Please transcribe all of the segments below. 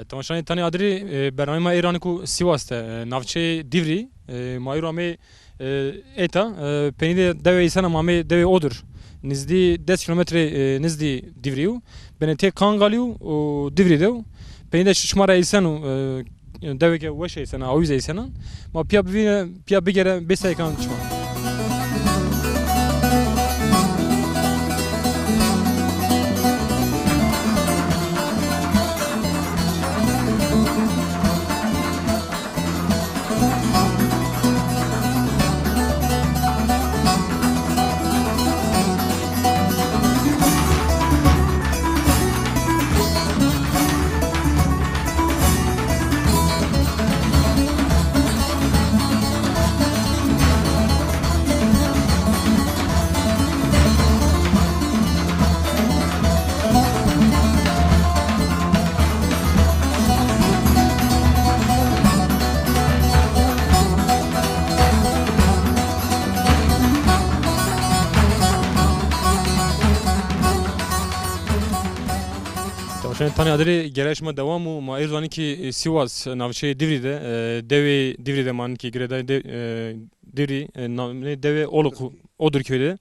Tamaşanı tane adri bername ma İran'ı ku Sivas'ta navçe Divri ma İran'ı eta penide deve isana mame deve odur. Nizdi 10 kilometre nizdi Divriu benete Kangaliu o Divri'de penide şişmara isanu deve ke veş isana aviz isana ma pia bigere besaykan çıma. Şimdi tane adri gelişme devamı ma İran'ı ki Sivas navçe Divri'de deve Divri'de man ki greda Divri ne deve Oluk odur köyde.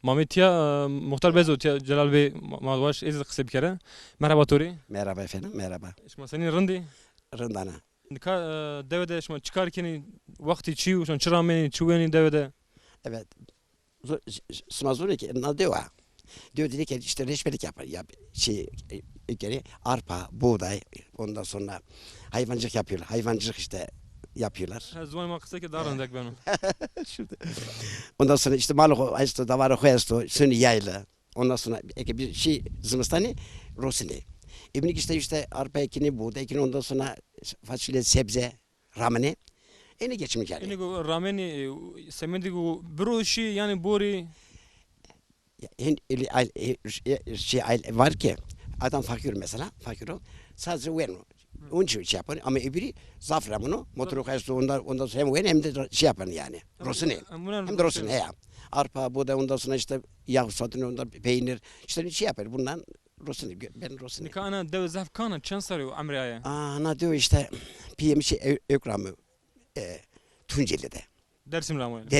Mehmet ya Muhtar Bezot ya Celal Bey Malbaş ez kısa bir kere. Merhaba Tori. Merhaba efendim, merhaba. Şimdi senin rındi. Rındana. Nika devede şimdi çıkarken vakti çiğ, şimdi çırameni çuğeni devede. Evet. Smazuri ki nadeva. Diyor dedi ki işte reçbelik yapar. Geri arpa, buğday, ondan sonra hayvancılık yapıyorlar. Hayvancılık işte yapıyorlar. Her zaman maksa ki darındak benim. Şimdi. Ondan sonra işte malık işte davarı koyasto, sünü yaylı. Ondan sonra bir zımıstani rosini. İşte arpa ekini, buğday ekini, ondan sonra fasulye, sebze, rameni. Eni geçimi yani. Eni go rameni semendi go broşi yani bori. Var ki adam fakir mesela, fakir o sadece vermiyor. Onun için yapar ama öbürü zafra bunu motoru kayısı ondan sonra hem ver hem de yapar yani. Rosini. Hem de rosini ya. Arpa, buğday ondan sonra işte yağ satını ondan peynir işte yapar bundan rosini ben rosini. Nikana dev zaf kana çansarı amraya. Ana diyor işte PM ökramı Tunceli'de. Dersim ramı.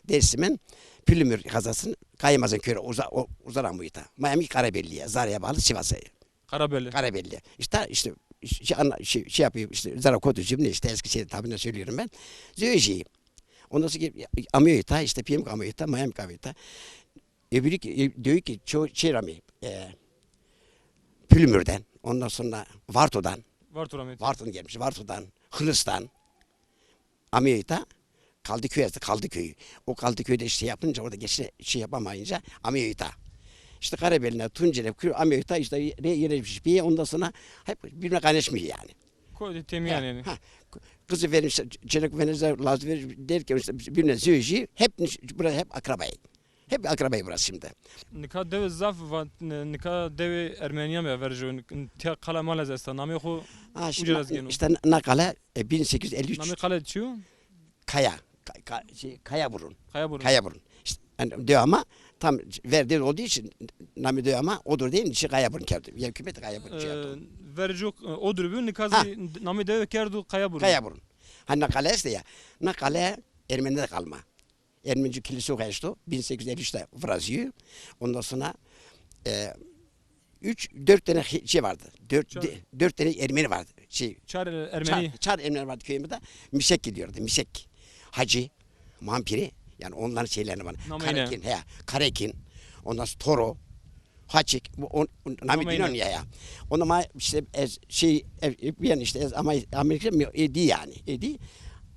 Dersim'in Pülümür kazasının Kaymaz'ın köyü uzaran bu ita. Miami Karabelli'ye, Zarya bağlı Sivas'a. Karabelli. İşte yapıyor işte Zara Kotucuğum ne işte eski şey tabirine söylüyorum ben. Zöji. Ondan sonra amıyor ita işte PM amıyor ita, Miami amıyor ita. Öbürü diyor ki çoğu rami Pülümür'den, ondan sonra Varto'dan gelmiş, Varto'dan, Hınıs'tan amıyor ita. Kaldıköy. O Kaldıköy'de işte yapınca orada yapamayınca Amiyota. İşte Karabeli'ne, Tunceli, Amiyota işte yerleşmiş bir ondan sonra hep birbirine kaynaşmış yani. Koydu temi yani. Kızı vermiş, çelik vermiş, lazım vermiş derken işte birbirine söyleyişi burası hep akrabayı. Hep akrabayı burası şimdi. Nika dev zaf ve nika dev Ermeniya mı verjon? Tia kala malaz esta. Nami xo uceraz genu. İşte Nakala 1853. Nami kala çiu? Kayaburun. İşte, yani diyor ama tam verdiği olduğu için nami diyor ama odur değil mi? Kayaburun kerdi. Ya hükümet Kayaburun. Verjok odur bu nikazi nami dev kerdu Kayaburun. Kayaburun. Hani Nakale işte ya. Nakale Ermeni'de kalma. Ermenici kilise okuyuştu. 1853'te Vrazıyor. Ondan sonra 4 tane vardı. 4 tane Ermeni vardı. Çar Ermeni. Çar Ermeni vardı köyümüzde. Mişek gidiyordu. Mişek. Hacı, Mampiri, yani onların şeylerini var. Karekin, ondan sonra Toro, Haçik, nami dinon ya. Ondan işte yani işte ama Amerika mı edi yani, edi.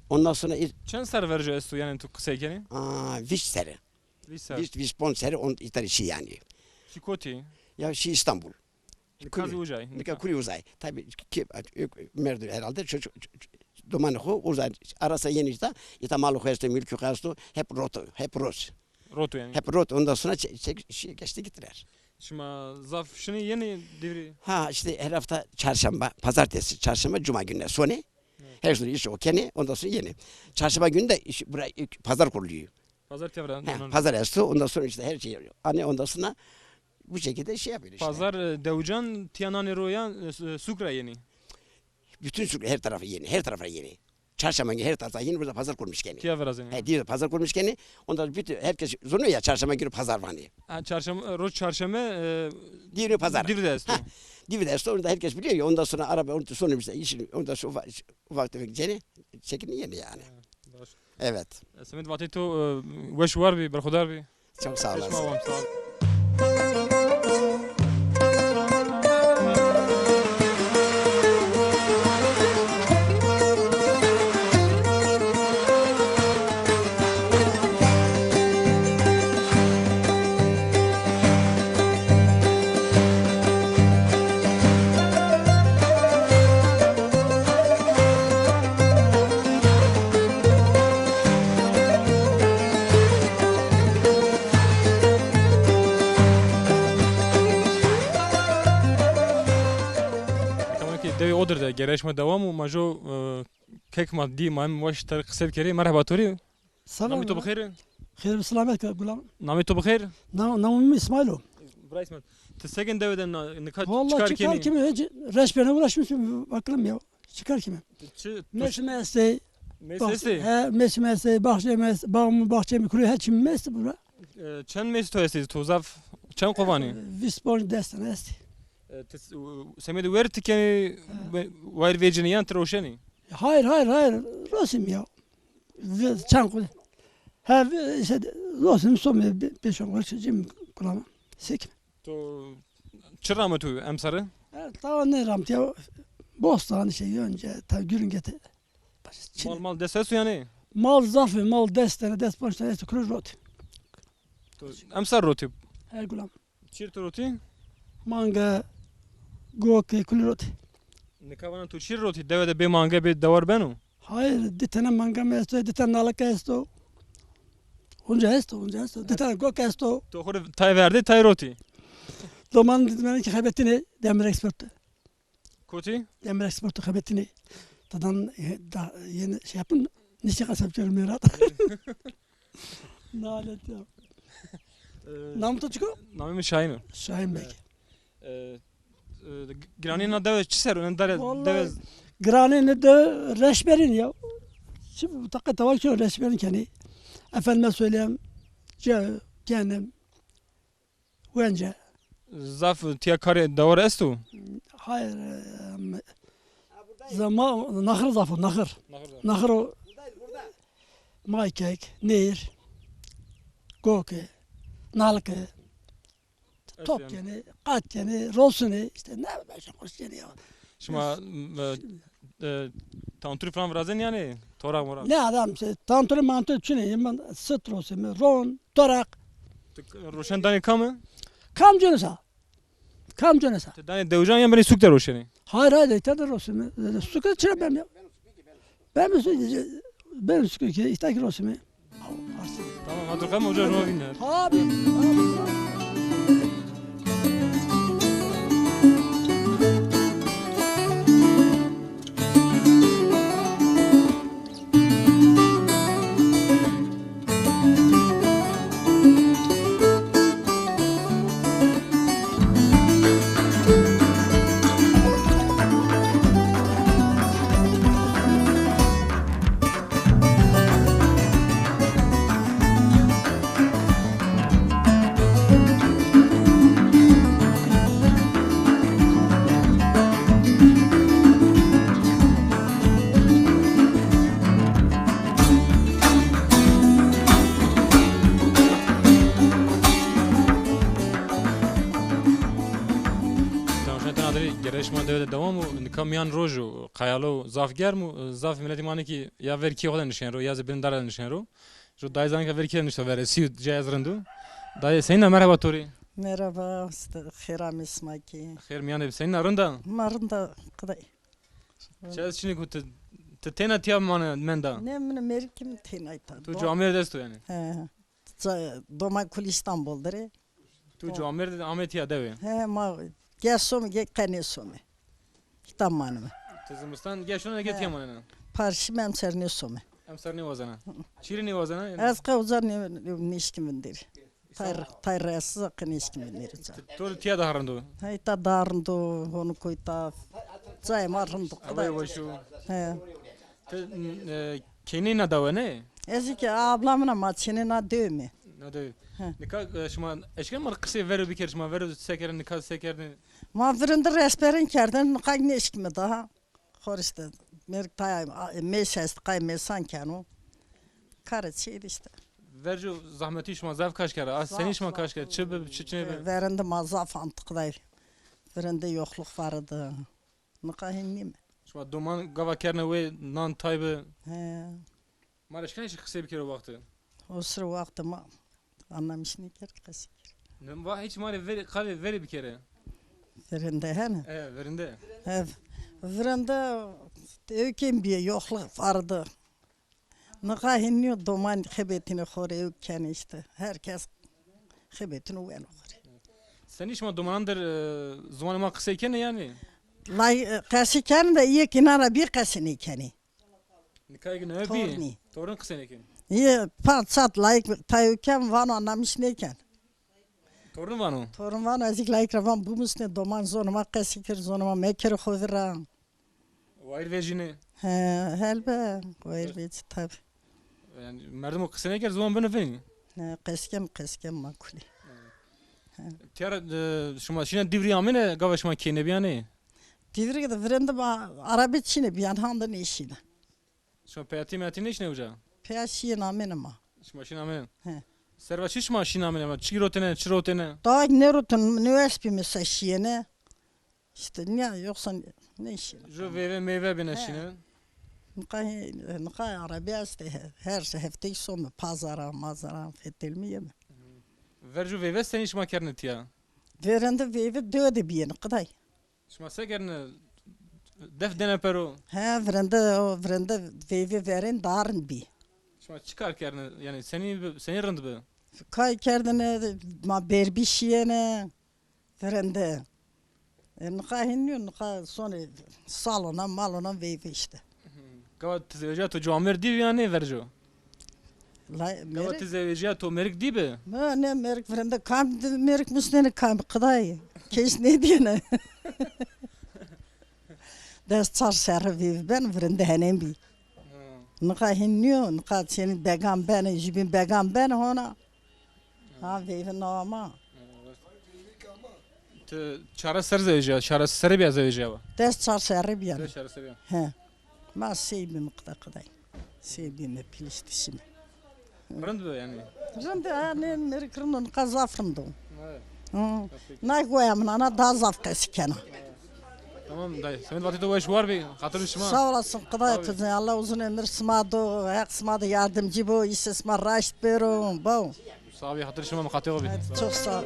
Ondan sonra Çansar verjo estu yani tu kısaykeni? Vişseri. Vişponseri on itarı yani. Şikoti. Ya İstanbul. Nikazi Uzay. Kuli Uzay. Tabii ki merdi herhalde çocuk Domanıku uzay arasa yenişte itamalı koyastu mülkü koyastu hep ros. Rotu yani. Hep rot ondan sonra geçti gittiler. Şimdi zaf şunu yeni devri. İşte her hafta pazartesi, çarşamba, cuma günleri sonu. Her gün iş o keni ondan sonra yeni. Çarşamba günü de pazar kuruluyor. Pazar tevran. Pazar estu ondan sonra işte her şey. Ondan sonra bu şekilde şey yapıyor işte. Pazar Devucan Tiyanan Royan Sukra yeni. Bütün Sukra her tarafı yeni. Her tarafa yeni. Çarşamba günü her tarafta yeni burada pazar kurmuş gene. Tiyaveraz yani. He diyor pazar kurmuş gene. Ondan bütün herkes zonuyor ya çarşamba günü pazar var diye. Ha çarşamba roz çarşamba Diyor pazar. Divri esto. Divide sonra da herkes biliyor ya ondan sonra araba ondan sonra işte işin ondan sonra ufak tefek gene çekini yeni yani. Evet. Samet vati to weş var bi berxudar bi. Çok sağ olasın. Sağ ol. Devi odur da gereşme devam majo kek maddi mam waş tar kısa kere merhaba tori. Selam. Nami to bxir. Hayır selamet gulam. Nami to bxir. Namım İsmail'o. Braisman. Tesegen deveden nikat Vallahi çıkar çıkar keni. kimi hiç reşbene uğraşmışım bakalım ya. Çıkar kimi? Mesmeste. Mesesi. He mesmeste bahçemeste bağımı bahçemi kuruyor her kimi meste bura. Çen mes to esti to zaf çen kovani. Vispon destan esti. Semedi wer tikeni wer vecini yan troşeni. Hayır Rosim ya. Çankul. Ha işte Rosim somme 5-10 yaşım kulağıma. Sek. To çıramı tu emsarı. Tamam ne ramt ya. Bostan şey önce tabi gürün gete. Mal desesu yani. Mal zafı, mal destene, desponçtan esti kurur rot. Emsar roti. Her gulam. Çir roti. Manga, goke, kulur rot. Nikavana tu çir roti devede be manga be davar benu. Hayır, ditene manga me esto, ditene nalaka esto. Onca esto. Ditene goke esto. To xor tay verdi tay roti. Doman ditmeni ki kaybettiğini demir eksportu. Koti. Demir eksportu kaybettiğini. Tadan da yeni şey yapın. Nişe kasapçıyorum Murat. Nalet ya. Namı da çıkıyor. Namı Şahin. Şahin Bey. Granina deve çiser onun deve Vallahi Granini de reşberin ya. Şimdi bu takı tavak şu reşberin kendi. Efendime söyleyeyim. Kendim. Önce. zaf tiya kare davar estu. Hayır. Zaman nahır zafı nahır. Nahır o. Maykek, nehir. Goke. Nalke. Top yani, kat yani, rosuni işte ne ben hoş yani ya. Şuma tanturi falan vrazın yani. Torak morak. Ne adam işte tantuni mantı çünkü ben sıt rosumi, ron, torak. Roşen dani kamı. Kamcınısa. Dani devcan yan beni sukter roşeni. Hayır tadı rosumi. Suku çıra ben ya. Ben suku ki istaki rosumi. Tamam hadi kamı hoca roma binler. Abi. Gereşma devede devam mı? Nikamiyan roju kayalo zaf ger mu? Zaf milleti mani ki ya verki olan nişen ro ya zebin daran nişen ro. Şu dayzan ka verki nişen vere siu cayaz rendu. Dayı seninle merhaba tori. Merhaba, Hiram İsmaki. Khair miyane seninle arında. Marında kıday. Çayaz şimdi ku te tena tiya mane menda. Ne merikim tenayta. Tu camir desto yani. He. Doma kul İstanbul'dare. Tu camir de Ahmet ya deve. He ma gesom ge kanesom. Tamam. Tezimstan geçona get yamana. Parşim emser ne some. Emsar ne vazana. Çiri ne vazana. Az kavzar ne nişkimindir. Tayrası kınışkı merica. Tor tiya da harandu. Hayta darındı onu koyta. Çay marındı. Abay başu. He. Keni na dava ne? Eski ablamın maçını na dövme. Ne de. Nikah şuma eşken mar kısa verir bir kere şuma verir sekerin nikah sekerin. Ma vrında resperin kerden kay ne işkime daha. Horiste. Merik tay meşest kay mesan kanu. Karıçıydı işte. Vercu zahmeti şuma zav kaç kere. Az seni şuma kaç kere. Çıbı çiçeği. Verinde mazaf antıkday. Verinde yokluk vardı. Nikahin mi? Şuma duman gava kerne ve nan taybı. He. Mar eşken hiç kısa bir kere vakti. O sıra vakti ma anlamış ne ker kasık. Ne var hiç mar veri kavi veri bir kere. Verinde he ne? Verinde. He. Verinde öyküm bir yokluk vardı. Nikahin ni duman xebetini xore ökken işte. Herkes xebetini uyan xore. Sen hiç ma dumandır zamanıma kısa iken yani. Lay kasıken de iyi kenara bir kasını ikeni. Nikah günü öbi. Torni. Torun kısa iken. İyi patsat layık tayuken van anlamış neyken. Torun var o. Torun van azik layık ravan bu musne doman zonuma kasıkır zonuma meker xovira. Vayr vecini. He helbe. Koyr veci tabi. Yani merdum o kısa iken zaman bana verin. Keskem makuli. Tiyara şuma şina divri amene gava şuma kene biyane. Divri de vrende ba arabi çine bir handa ne işine. Şuma peyati ne işine uca. Peyaşiye namene ma. Şuma şina amene. He. Serva şişma şina amene ma. Çirotene. Daha ne rutun ne espi mesajiyene. İşte ne yoksa ne işine. Jo meyve bine şine. Nıkay arabi işte her hafta sonu pazara mazara fetelmiye mi? Verju veve sen işma kerne tiya. Verende veve döde bir yeni kıday. Şuma sekerne def dene pero. He verende veve veren darın bir. Şuma çıkar kerne yani seni rındı be. Kay kerdine ma berbişiyene verende. Nıkay hinniyor nıkay sonu salona malona veve işte. Gava tizeveceği to camer div yani verju. Lay Gava merik. tizeveceği to merik di be. Ma ne merik verende kam merik müsnene kam kıday. Keş ne diyene. Ders çar serre veve ben verende henem bir. Nıkay hinniyor nıkay senin begam ben jibin begam ben ona. Ha veve nama. Çara ser zeveceği. Çara ser bir zeveceği va. Ders çar serre bir yana. Çara ser. He. Ma sevbim kıday. Sevbim piliştişim. Rındı be yani. Rende ne merikrin kazafrındı. Nay koyamın ana da zafkası kena. Tamam dayı. Senin vakti de var bir hatırlı şuma. Sağ olasın kıday kızın Allah uzun ömür sımadı. Ayak sımadı yardımcı bu. İş sıma raşt berum. Bu. Sağ ol hatırlı şuma katıyor abi. Çok sağ ol.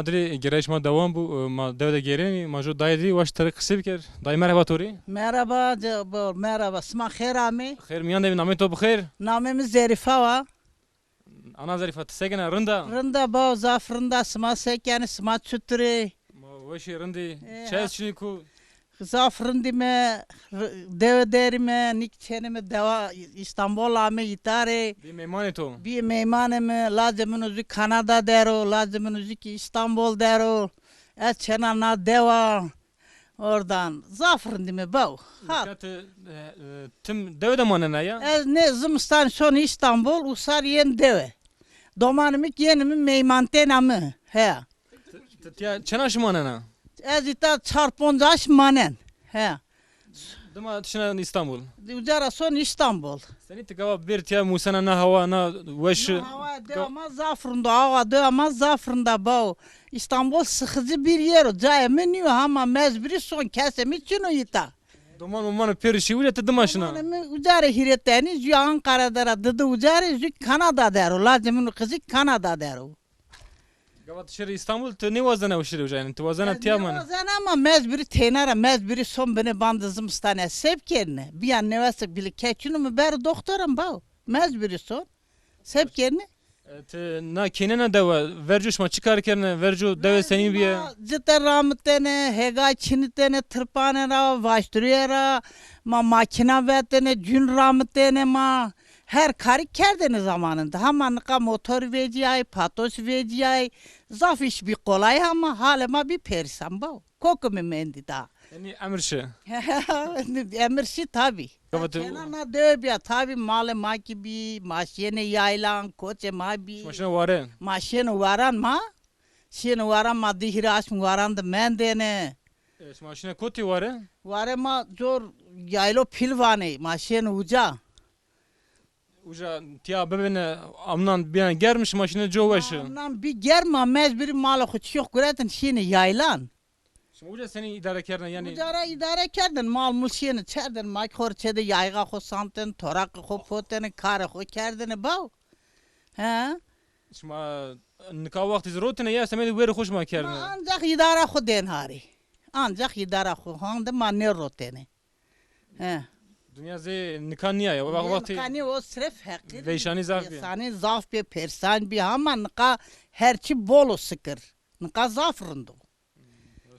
Adri gereş ma devam bu ma devde geri ma jo daydi vaş tarık kısa bir kere. Dayı merhaba tori. Merhaba, merhaba. Sma khair ami. Khair miyan devin namet to bkhair. Namemiz Zerifa va. Ana Zarifa tsegena rında. Rında ba zaf rında sma sekeni sma çütri. Ma vaşi rındi. Çay içini ku. Zaf rındi me deve deri me nik çeneme deva İstanbul ami itare. Bir meymane to. Bir meymaneme lazımın uzi Kanada dero, lazımın uzi ki İstanbul dero. Et çenana deva. Oradan zaf rındi me ba. Ha. Tüm devde manena ya. Ez ne zımstan son İstanbul usar yen deve. Domanımik yenimi meymante namı. He. Ya çanaş manena. Ez ita çarponcaş manen. He. Dima tişina İstanbul. Ucara son İstanbul. Seni tıkava bir tiya musana na hava na veş. Hava devamlı Zafırında, hava devamlı Zafırında bav. İstanbul sıkıcı bir yer. Cayemeniyor ama mezbiri son kesem için o yita. Duman uman perişi ulet dıma şuna. Ucara hireteni zü Ankara'da dıdı ucara zü Kanada der. Lazimin kızı Kanada der. Gava tişeri İstanbul te ne vazana uşiri ucayın. Te vazana tiya man. Sen ama mezbiri tenara mezbiri son beni bandızım stane sevkerine. Bir an nevası bile keçini mi beri doktoram bav. Mezbiri son. Sevkerine. Te na kenena deva vercuş ma çıkarken vercu deve senin bir. Cidden rahmetine, hega çinitene, tırpanera, vaştırıyera, makina vetene, cün rahmetine ma. Her kari kerdene zamanında. Hamanlıka motor veciyay, patos veciyay. Zaf iş bir kolay ama halima bir perişan bu. Kokumu mendi daha. Yani emirşi. Emirsi tabi. Kavatı- Kenana dövüyor tabi malı makibi, maşyene yaylan, koçe mabi. Maşına vare. Maşyene varan ma. Şene varan ma dihiraş mı varan da mendene. Maşına koti vare. Vare ma zor yaylo pilvane, maşyene uca. Uca tiya bebene amnan bir an germiş maşına jovaşı. Ondan bir germa mezbiri malı hiç yok güretin şene yaylan. Şimdi uca seni idare kerine yani. Ucara idare kerdin mal mulşiyeni çerdin ma korçede yayga ko santen torak ko potene kare ko kerdin bav. He? Şimdi nikah vakti zrotine ya semedi veri hoş ma kerine. Ancak idare ko den hari. Ancak idare ko hande ma ne rotene. He. Dünya ze nikah niye ya? Bak vakti. Kani o sırf hakir. Veyşani zaf bir. Sani zaf bir persan bir ama nika herçi bolu sıkır. Nika zafrındı.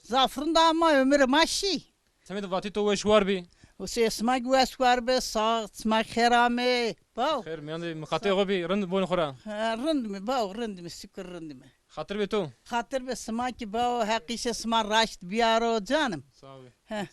Zafrında ama ömür maşi. Semedi vakti to veş var bir. O se smak vesvar be sağ smak herame. Bav. Her mi yani mukate gobi rend boyun khora. Rınd mı bav rınd mı sıkır rınd mı. Hatır be to. Hatır be smaki bav hakişe sma raşt biyaro canım. Sağ ol. He.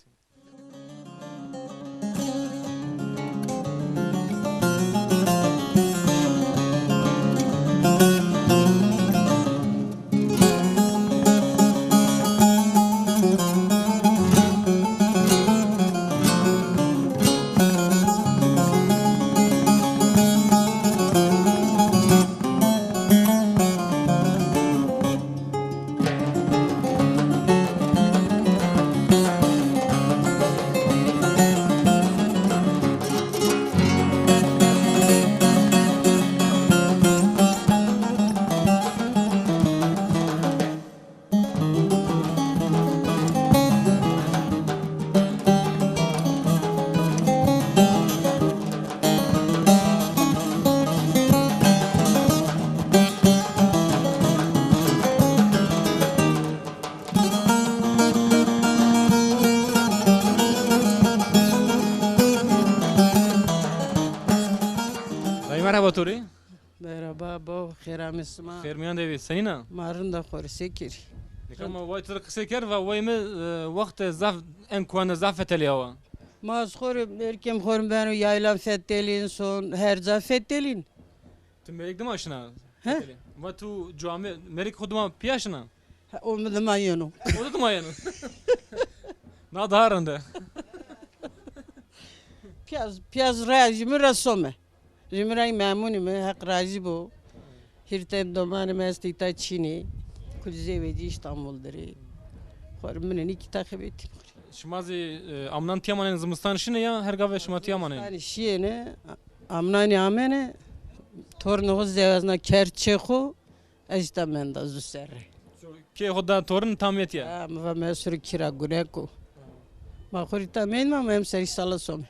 Dayı merhaba Tori. Merhaba, bu Hiram isma. Khair miyan devi senina. Marın da khor sekir. Nikama vay tırk seker ve vay mi vakti zaf en kuana zafet eliyawa. Maz khorum, erkem khorum benu yaylan fettelin son, her za fettelin. Tu merik dima aşina. He? Ve tu cami merik khudma piyaşina. Olmadı mayonu. O da dima yani. Na daharında. Piyaz razi mi rasome. Jimray memuni mi hak razi bu. Hirten domanı mestita Çin'i. Kulze veci İstanbul'dari. Khorum menen iki takip ettim. Şimazi amnan tiyamanın zımıstan şine ya her gave şima tiyamanın. Yani şiyene, amnani amene, tornu zevazna kerçeku, ejdamen da zuserre. Ki khuda torun tamiyet ya. Ama mesur kira guneku. Ma khurita men ma mem seri salasom.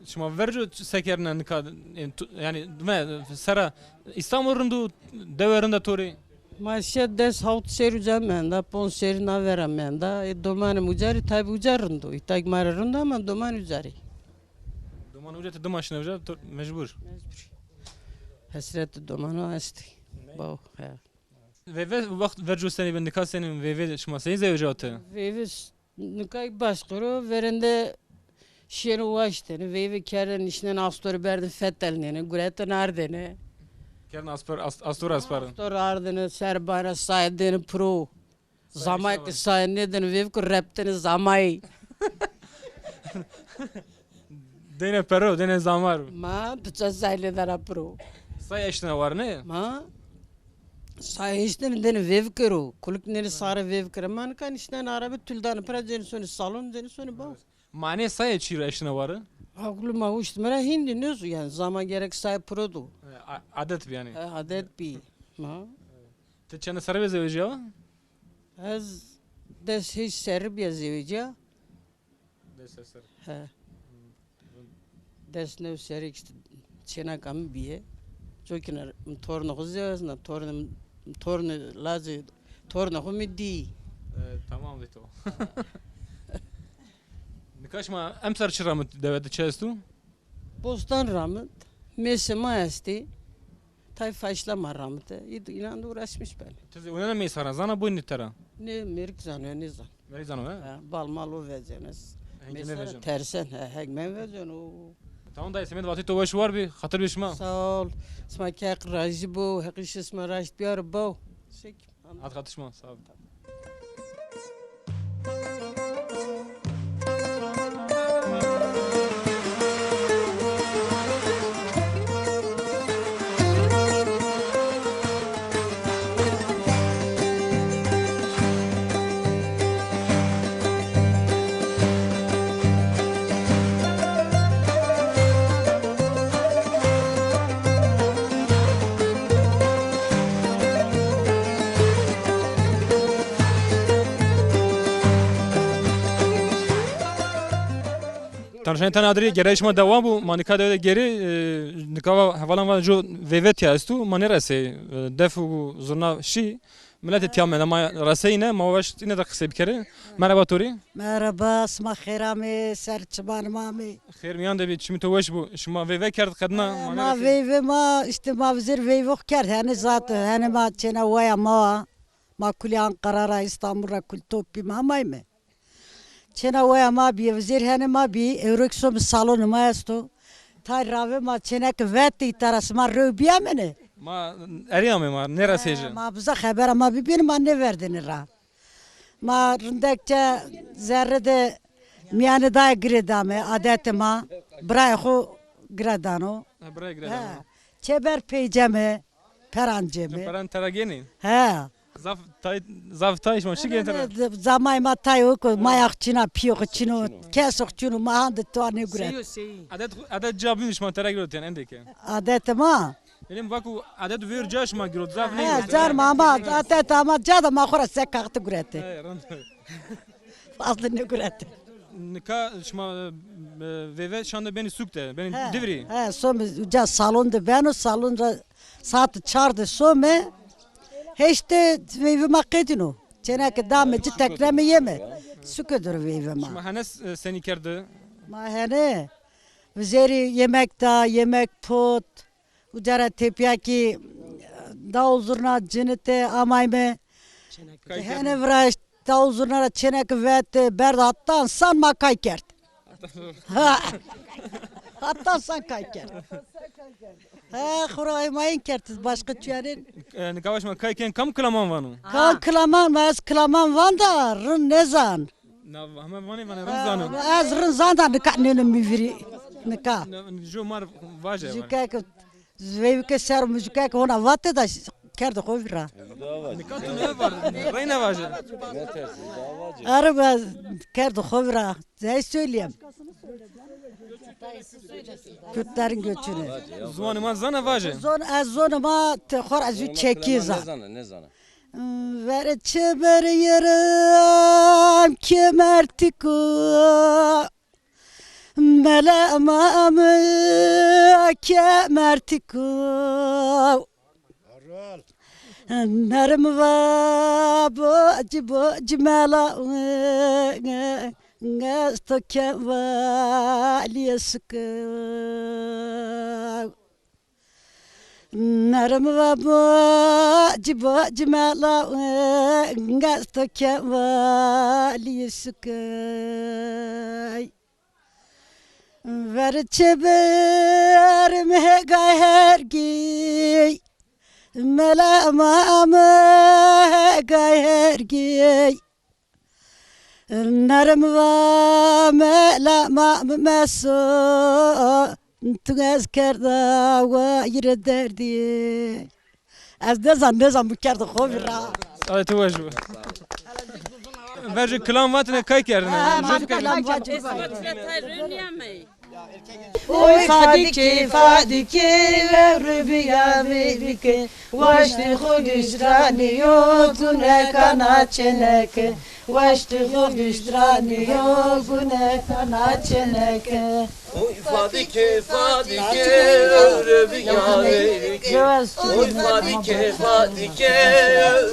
Şima vercu sekerine nikah yani sera İstanbul'un deverinde Tori. Ma şeddes haut seru zaman da pon seri na veramen da doman mujari tabi ujarundu. İtag mararundu ama doman ujari. Duman ucet dıma şine uca mecbur. Hasret domano asti. Bau. Ve vakt vercu seni ben nikah senin ve şima seni zevcatı. Vevis nukay başkuru verende şirin ulaştığını ve keren işinen astori berdi fettelini, gureten ardını. Kern astor aspar. Astor ardını, serbana saydığını pro. Zamay ki saydığını ve ku reptini zamay. Dene pero, dene zamar. Ma bıça zayle dara pro. Say eştine var ne? Ma sayıştın dene vev kero. Kuluk nere sarı vev kero. Man kan işten arabe tüldan para dene sonu salon dene sonu ba. Mane say çiro eştine var. Aklı ma uçtu mera hindi ne yani zaman gerek say produ. Adet yani. Adet bi. Ma Te çene sarı zevci ya? az des hiç Serbiya zevca. Ha. Des ne serik çena kam biye. Çünkü torno kızıyoruz na torno lazı torno kumidi. Tamam vito. Nikaş ma emsar çıramı devede çestu. Bostan rahmet. Mesema esti. Tay faşlama rahmet. İnan uğraşmış ben. Tezi oyana mı saran zana bu nitera. Ne merik zanıyor ne zan. Veri zana ha? Ha, bal mal o vereceğiniz. Henge ne Mesela vereceğim? tersen hekmen vereceksin o. Tamam dayı semet vakti tovaş var bir hatır bişma. Sağ ol. Sma kek rajı bu. Hekiş isma rajı biyar bu. Sek. At katışma sağ ol. Tanışan tane adri gerçekten devam bu manika devede geri nikava havalan var jo vevet ya stu manera se defu zurna şi millet tiyamel ama raseyne mavaş yine de kısa bir kere merhaba Tori. Merhaba, اسمع خیرامي سر çaban mami. Xeyr miyan da bir çimi tovaş bu şuma veve kert kadına Ma veyve ma işte ma vizir veyve kert hani zaten hani ma çena vaya ma kuli Ankara'ra İstanbul'a kul topi ma mı? Çena vaya ma bir vizir hani ma bir Euroksom salonu ma esto. Tay rave ma çena ki vetti taras ma röbiya mene. ma eriyame ma nerasece. Ma bize haber ama bir benim anne verdin ra. Ma rındakça zerrede miyane daha giredame adetema bırakı giredano. Buraya girelim. Ha. Çeber peyceme peranceme. Paran terageni. Ha. Zaf tay şma şi getir. Zamay matayo ko mayakçına piyokçino kesokçino mahande tuane gure. Adet cevabın şma teragirot yani endeke. Adetema. Benim vaku adet ver caş ma girot zaf ne? Ha zar mama adet ama cada mahura sekaktı gurete. Fazla ne gurete. Nika şma veve şanda beni sukte. Beni divri. Ha some uca salonda ben o salonda saat çardı some. Heşte veyve makedino. Çenek dameci tekreme yeme. Sükedur veyve ma. Şma hanes seni kerdi. Ma hene. Vizeri yemek da yemek pot. Ucara tepyaki davul zurna cinete amayme. Hene vraş davul zurna çenek vete berda hatta san ma kaykert. Hatta san kaykert. Ha kuray mayın kertiz başka tüyenin. Nika şma kayken kam klaman vanu. Kan klaman maz klaman vanda rın nezan. Na ama vani ramzanu. Az rın zanda nika nene miviri nika. Jo mar vaje. Jukak zveyke ser mujukak ona vatte da kerdi kovira. Nika tu ne var? Reyna vaje. Araba kerdi kovira. Zey söyleyeyim. Kürtlerin göçünü. Zumanı ma zana vaje. Zon ma te xor azü çekiza. Ne zana? Ver çeber yarım kemertiku. Melemamı kemertiku. Nerim va boc mela Gasto que vale sıkı. Narım va boc mela Gasto que vale sıkı. Ver çeberim hegay hergi Melamamı hegay hergi نرم و ملا ما مسو تغز کرده و یر دردی از دزان بکرد خوب را Evet uğraşıyor. Verce klan vatine kay kerdine. Oy fadike Rübiya verike Vaştı hudüstrani yokune kana çeneke Vaştı hudüstrani yokune kana çeneke Oy fadike Rübiya verike Oy fadike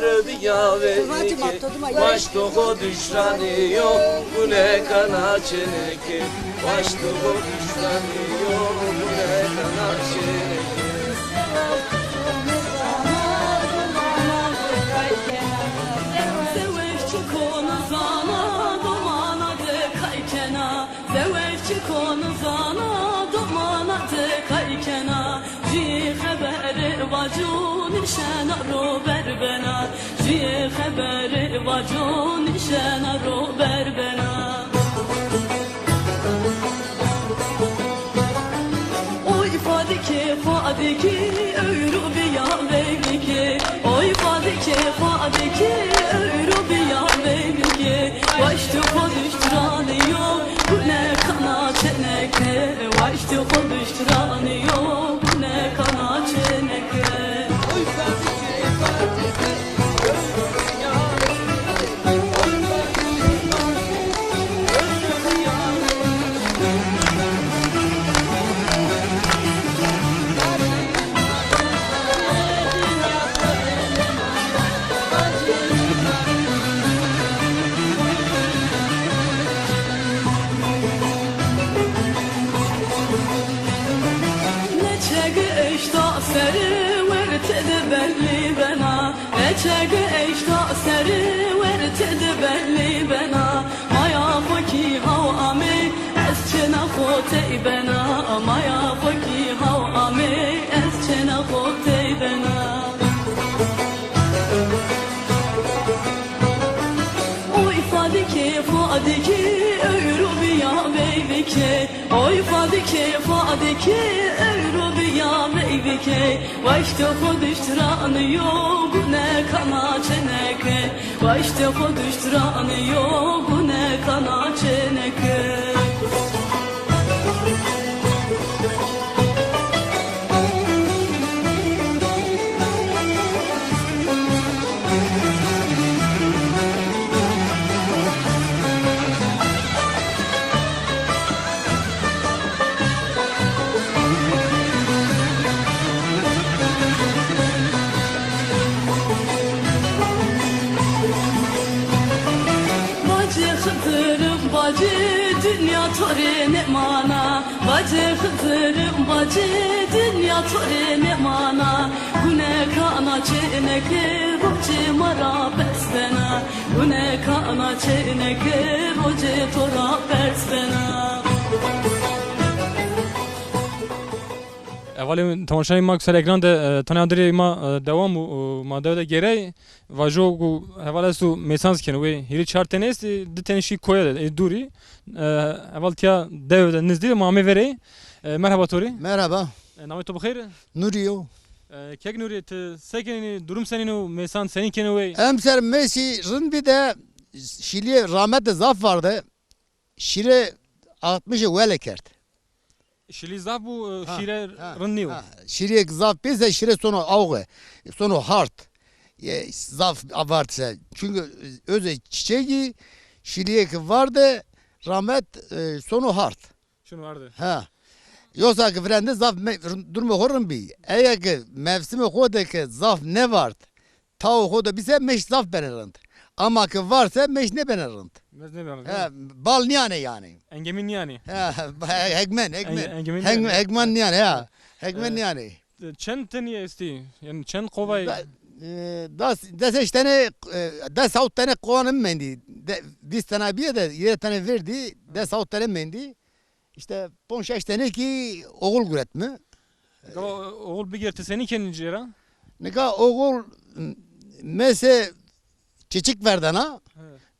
Rübiya verike Vaştı hudüstrani yokune kana çeneke Vaştı hudüstrani yokune kana çeneke Vacun şena ro berbena Ji xeberi vacun şena ro berbena Oy fadike öyrü biya veylike Oy fadike öyrü biya veylike Vaştı konuşturanı yok bu ne kana çeneke Vaştı konuşturanı yok bu ne kana çeneke belli bana Eçek eşta seri vertedi belli bana Maya faki hav ame ez çena khotey bana Maya faki hav ame ez çena khotey bana Oy fadike öyrü biya beybike Oy fadike öyrü biya beybike Vaştı khudüştranı yok ne kana çeneke Vaştı khudüştranı yok ne kana çeneke Bacı dünya torine mana Bacı Hızırım bacı dünya torine mana Gune kana çeneke roce mara besbena Gune kana çeneke roce tora besbena Evveli tamaşayı mak ser ekran de tane adri ma devam ma devde gerey vajo gu evvela su mesans ken ve hiri çartenes de tenişi koya de duri evvel tiya devde nizdi mame verey merhaba tori Merhaba. Namet to bxeyr Nuriyo. kek nuri te sekeni durum senin mesan senin ken ve Emser Messi bir de Şili rahmetli zaf vardı. Şire 60'ı vele kert. Şili zaf bu şire rınniyo Şire zaf bize şire sonu avge. Sonu hard. Zaf avartsa. Çünkü öze çiçeği Şili'ye vardı. Rahmet sonu hard. şunu vardı Ha. Yoksa ki frende zaf durma horun bir. Eğer ki mevsimi koda ki zaf ne var? Tavu koda bize meş zaf benerint. Ama ki varsa meş ne benerint. ne ben Ha, bal niyane yani. engemin yani Ha, hegmen. engemin Hegmen niyane ha. Hegmen niyane. çen teniye esti yani çen kovay Das eş tane, das out tane kovanım mendi. Dis tane bir de 7 tane verdi. Das out tane mendi. İşte 5 tane ki oğul üretme. oğul bir gerti senin kenin cera Ne kadar oğul mese çiçek verdi ana.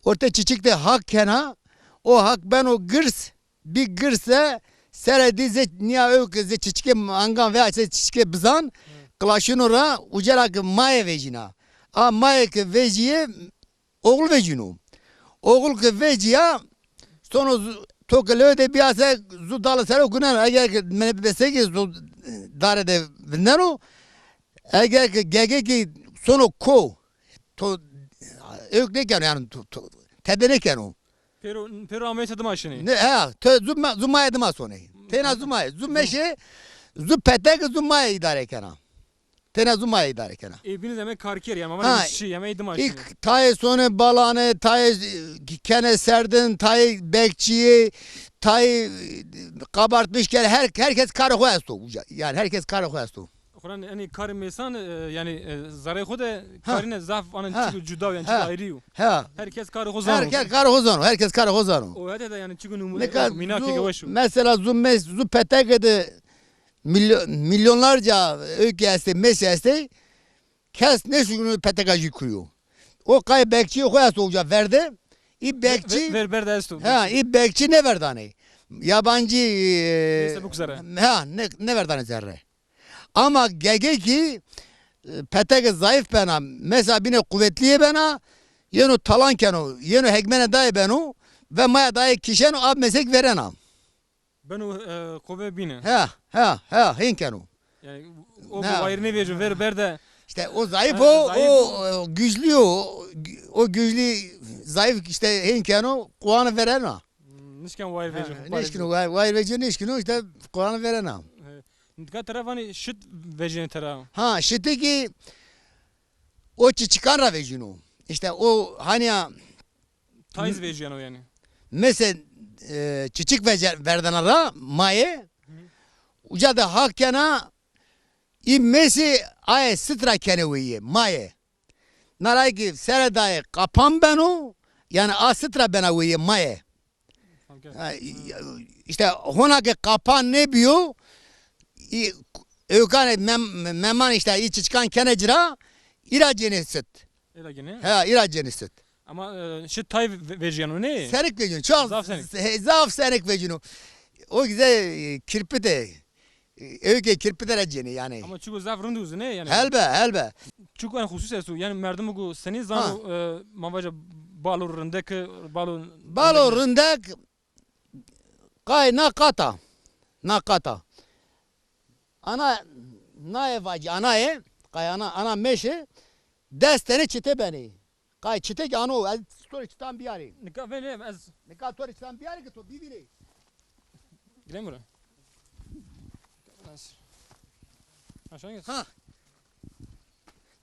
Orta çiçek de hak kena. O hak ben o gırs bir gırsa sere dize niye öküze çiçke mangan veya çiçke bizan klaşın ora ucarak maye vecina. A maye ke veciye oğul vecinu. Oğul ke veciya sonra tokelo de biase zu dalı sere okunan eğer mene besege zu dare de vindano eğer ki gege ki sonra ko to ökne kenu yani tedene kenu. Pero Ahmet adım aşını. Ne ha zuma edema sonra. Tena zuma zumeşe zu petek zuma idare kena. Tena zuma idare kena. Bini demek karker yani ama Ha, şey yemeği adım aşını. İlk tay sonra balane tay kene serdin tay bekçiyi tay kabartmış gel herkes karı koyastu. Yani herkes karı koyastu. Kur'an yani karı mesan yani zaray koda karine zaf anın çıkı juda yani çıkı ayrı. Ha. Herkes karı kozan. Herkes karı kozan. Herkes karı kozan. O hadi de yani çıkı Ne numune kadar minaki zu- gavaşu. mesela zu petekede milyonlarca ülkesi meselesi kes ne şunu petekacı kuruyor. O kay bekçi koyası olacak verdi. İ bekçi Ver ber de estu. ha i bekçi ne verdi hani? Yabancı Neyse bu kızara. ha ne verdi hani zerre. Ama gege ki peteke zayıf bana mesela bine kuvvetliye bana yenu talanken o yenu hekmene dahi ben o ve maya dahi kişen o ab meslek veren am. Ben o kove bine. Ha hinken o. Yani o Ha. ayrını veriyor ver ber de. İşte o zayıf Ha, o, zayıf o güçlü o güçlü zayıf işte hinken o kuanı veren am. Nişken vayr veriyor. Neşkino vay vecin neşkino işte kuanı veren am. Nika taraf hani şut vecine taraf. Ha şimdi ki o çıkan ra vecino. İşte o hani ya Tayz veciyen o yani. mesela çiçek verden ara maye uca da hakkena immesi ay sıtra keneviye maye naray ki seredaya kapan benu yani a sıtra benaviye maye işte honake kapan ne biyo ökane meman işte içi çıkan kenecira iraceni süt Eda gene. ha iraceni süt. Ama şut tay veciyen o ne? Senek vecino. Çok Zaf senek. Zaf senek vecino. O güzel kirpi de. Öyle kirpi de receni yani. Ama çünkü zaf rınduz ne yani? Helbe. Çünkü en husus esu yani merdim bu seni zan mavaja balo rındek balo. Balo rındak. Kay nakata. Ana nae vacı anae. Kay ana meşe. Destene çite beni. Kay çite ki ano. Story çitan bir yari. Nika vene az. Ne kadar story çitan bir yari ki to bibili. Gireyim buraya. Aşağı git. Ha.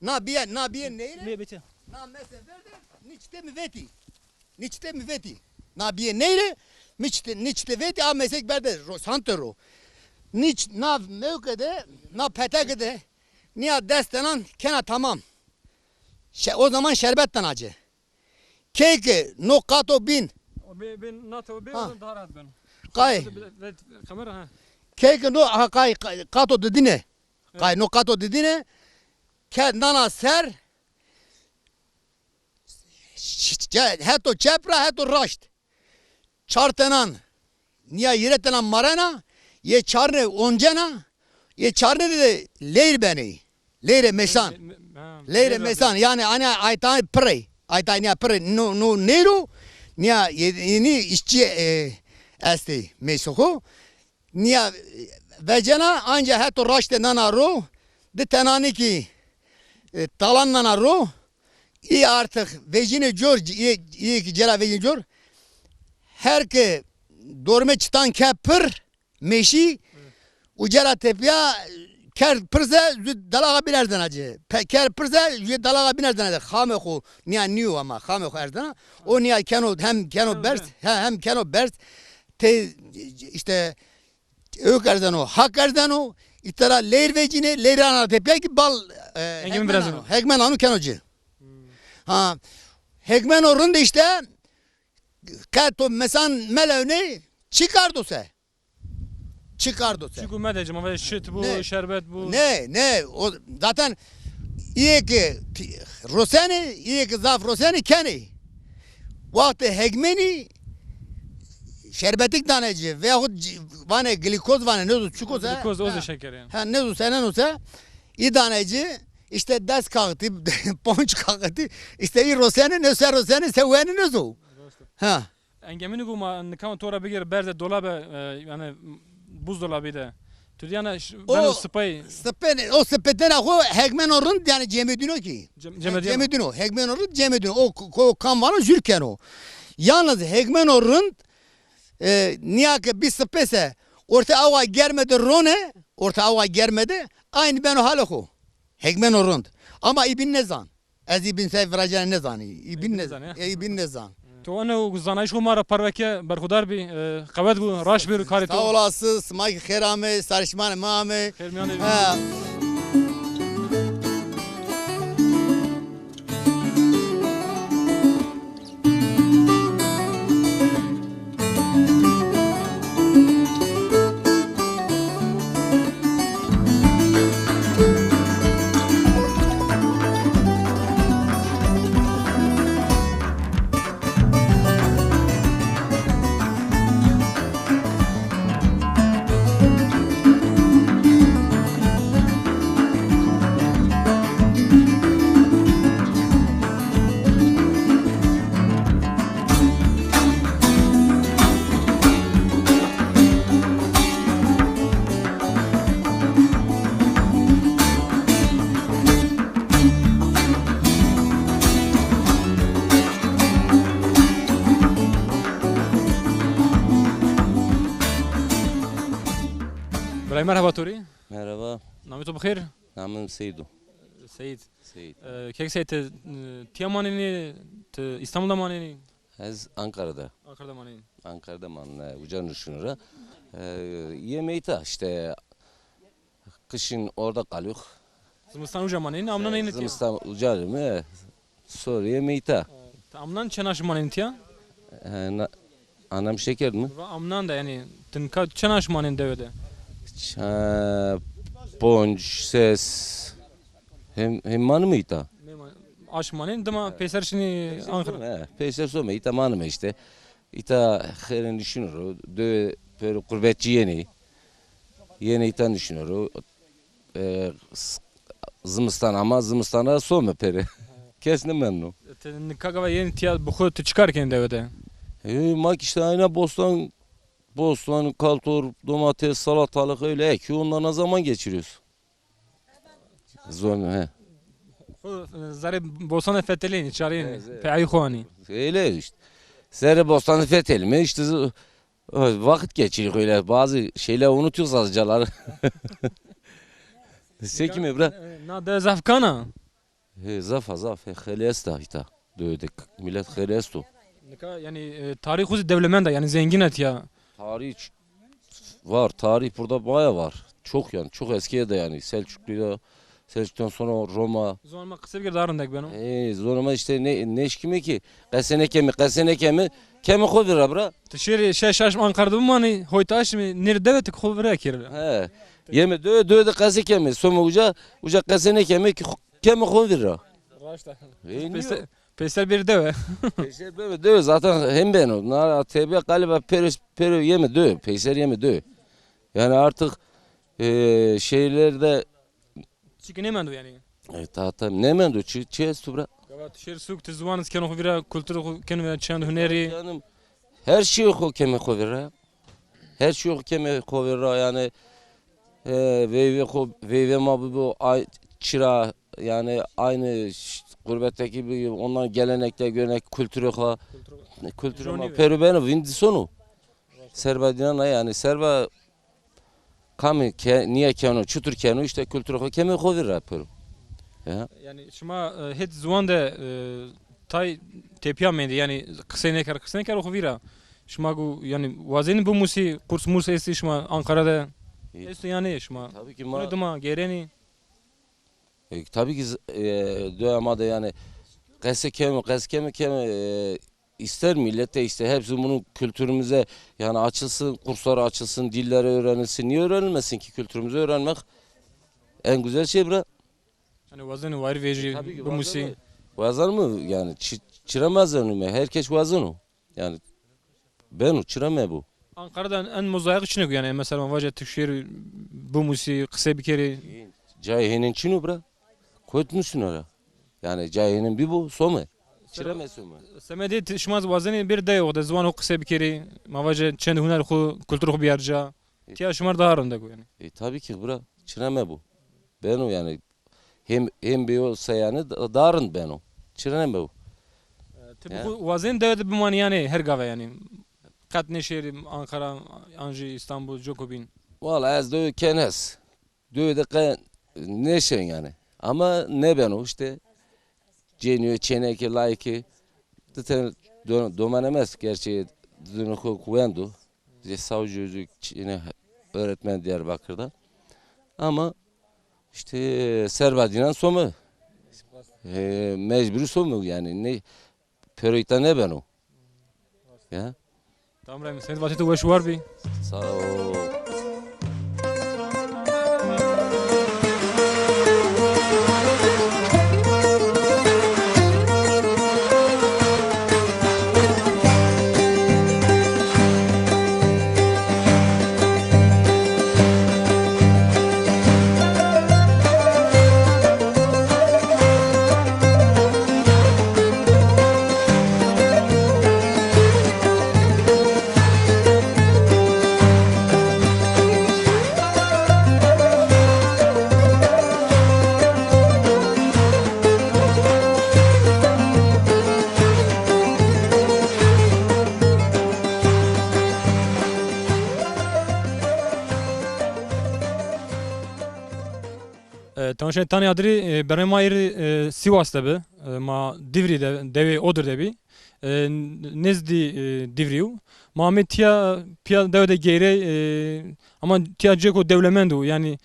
Na biye neyle? Ne beti? Na mesela verdi. Niçte mi veti? Na biye neyle? Niçte veti a meslek verdi. Santero. Na mevkede, na petekede. Niye destenan kena tamam. O zaman şerbetten acı. Keke no kato bin. Ben NATO be Ha. daha rahat ben. Kay. Kamera ha. Keke no kay kato dedine. Kay no kato dedine. Ke nana ser. Heto çepra heto raşt. Çartenan. Niye yiretenan marena. Ye çarne oncena. Ye çarne de leyr beni. Leyre mesan. Leyre mesan yani ana aytan pre. Aytan ya pre no nero. Niye yeni işçi esti mesuhu. Niye vecena anca heto raşte nana ro. De tenani ki talan nana ro. İyi artık vecine gör iyi ki cela vecine gör. Her ki dorme çıtan kepir meşi ucera tepya ker pırza dalaga binerden acı. Ker pırza dalaga binerden acı. Xameku niye ama xameku erdana. O niye hem keno bers hem keno bers te işte ök erden o hak erden o itara leyr vecine leyr ana tepya ki bal hekmen anu kenocu. Ha hekmen orunda işte kato mesan melevni çıkardı se. Çünkü medecim ama şut bu Ne? şerbet bu. Ne o zaten iyi ki Roseni iyi ki zaf Roseni keni. vakti hegmeni şerbetik daneci veyahut vane glikoz vane ne oldu çukoza. Glikoz ozu şeker yani. Ha ne oldu senen olsa idaneci işte ders kalktı ponç kalktı işte i rosyanı ne ser rosyanı seveni ne oldu. Ha. Engemini bu ma nikama tora bigir berze dolabı yani buzdolabı da. Türkiyana ben o spay O sepetten o hegmen orun yani cemedino ki. Cemedino. Hegmen orun cemedino. O kanvanı jürken o. Yalnız hegmen orun niyake bir sepese orta ava germedi rone orta ava germedi aynı ben o haloku. Hegmen orun. Ama ibn Nezan. Az ibn Seyfracan Nezani. İbn Nezan. تو انا زانایش خو مارا پروکه برخودار بی قوت بو راش بیر کاری تو Sağ olasın. Smay kherame, sarışman mame. خیر میانه Ha. برای مرحبا توری Merhaba, نامی تو بخیر namım Seydu. سعید Seyit. کی سعید تیامانی İstanbul'da mani Ez Ankara'da. Ankara'da mani Ankara'da man Ucan Rüşünür'e. Yemeği ta işte kışın orada kalıyor. Zımıstan uca mani amnan aynı tiya Zımıstan ucarım. Sonra yemeği ta. amnan çanaş mani tiya Anam şeker mi? amnan da yani tınka çanaş mani devede Ponç, ses. Hem manı mı ita? aş mani dama peser şini Ankara Peyser soma ita manı mı işte. İta xerin düşünür o. Dö böyle kurbetçi yeni. Yeni ita düşünür o. Zımıstan ama zımıstana soma peri. Kesin memnun. tınka gava yeni tiya bu çıkarken devede Mak işte aynen bostan, kaltor, domates, salatalık öyle ekiyor. Onlarla zaman geçiriyoruz. Zor he. Zare bosan feteleyin çareyin Evet. peyi xuani Öyle işte. Sere bostanı fethelme işte vakit geçiriyor öyle. Bazı şeyler unutuyoruz azıcaları. Sekim ebra. na de zafkana Zaf. Helesta hita. Dövdük. Millet helesto. yani tarih huzi devlemenda yani zengin et ya Tarih var. Tarih burada baya var. Çok yani. Çok eskiye de yani. Selçuk'tan sonra Roma. zorma kısa bir darındak benim Zoruma işte ne işkime ki? Kaseneke mi? Kemi kovira bra. Tişeri şaş Ankara'da mı mani hoytaş mı nerede kovra kirli He. Yeme dö de kaseke mi? Soma uca kaseneke mi kemi kovira. Pesel bir deve Peyser böyle dö zaten hem ben o. Na tebe galiba peru yeme dö. Peyser yeme dö. Yani artık şeylerde Çikinemendo yani tatam ne mendo çestu bra. Tişeri suk tizvanız kenu kovira kültürü kenu ve çand hüneri Canım her şey o kemi kovira. Her şey o kemi kovira yani veyve mabubu çıra yani aynı gurbetteki gibi onların gelenekler görenek kültürü ma peru beni vindi sonu. Serba dinana yani serba kami niye kenu çutur kenu işte kültürü kemi kovira peru. Ya. yani şuma hit zuvanda tay tepya mendi yani kısa nekar kovira şuma gu yani vazeni bu musi kurs musi esti şuma Ankara'da esti yani şuma Tabii ki bunu duma gereni tabii ki dövmada yani kemi ister millete işte hepsi bunun kültürümüze yani açılsın, kurslar açılsın, dilleri öğrenilsin. Niye öğrenilmesin ki kültürümüzü öğrenmek en güzel şey bura. hani vazeni var veji bu musi Vazar mı yani çıramaz onu. Herkes vazın o. Yani ben o çırame bu. Ankara'da en mozaik içine koy yani mesela vaje tüşür bu musi kısa bir kere Cahinin çinu bra. Koytmuşsun oraya. Yani cahinin bir bu somu. Çırame somu. semedi tişmaz vazeni bir de o da zaman o kısa bir kere mavaje çend huner khu kültür khu biyarca tiya şumar daha arında koy yani. Tabii ki bra. Çırame bu. Ben o yani hem bir olsa yani darın ben o. Çırame bu. Tabii bu vazen de bir mani yani her gave yani. Kat ne şehri Ankara, Anji, İstanbul, Jokobin. Vallahi az dövü kenes. Dövü de ne şey yani. Ama ne ben o işte. Ceniyor, çeneki, layıkı. Zaten domanemez gerçi. Dünü kuvendu. Savcı yüzük yine öğretmen Diyarbakır'da. Ama işte Serbadi'nin sonu. Mecburi sonu yani. Ne? Peroita ne ben o. Ya. Tamam Rami, sen vakti uğraş var bir. Sağ ol. Tanışan tane adri berme mayır Sivas'ta be ma Divri de devi odur debi nezdi Divriu Muhammed tiya piya devde geyre ama tiya ceko devlemendu yani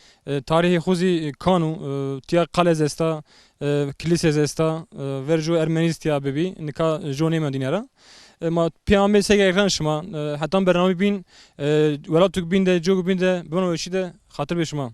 tarihi xuzi kanu tiya kale zesta kilise zesta verjo Ermeniz tiya bebi nika jone medinera ma piyame sege ekran şma hatta bernami bin velat tuk bin de jogu bin de bunu işi de hatır beşma.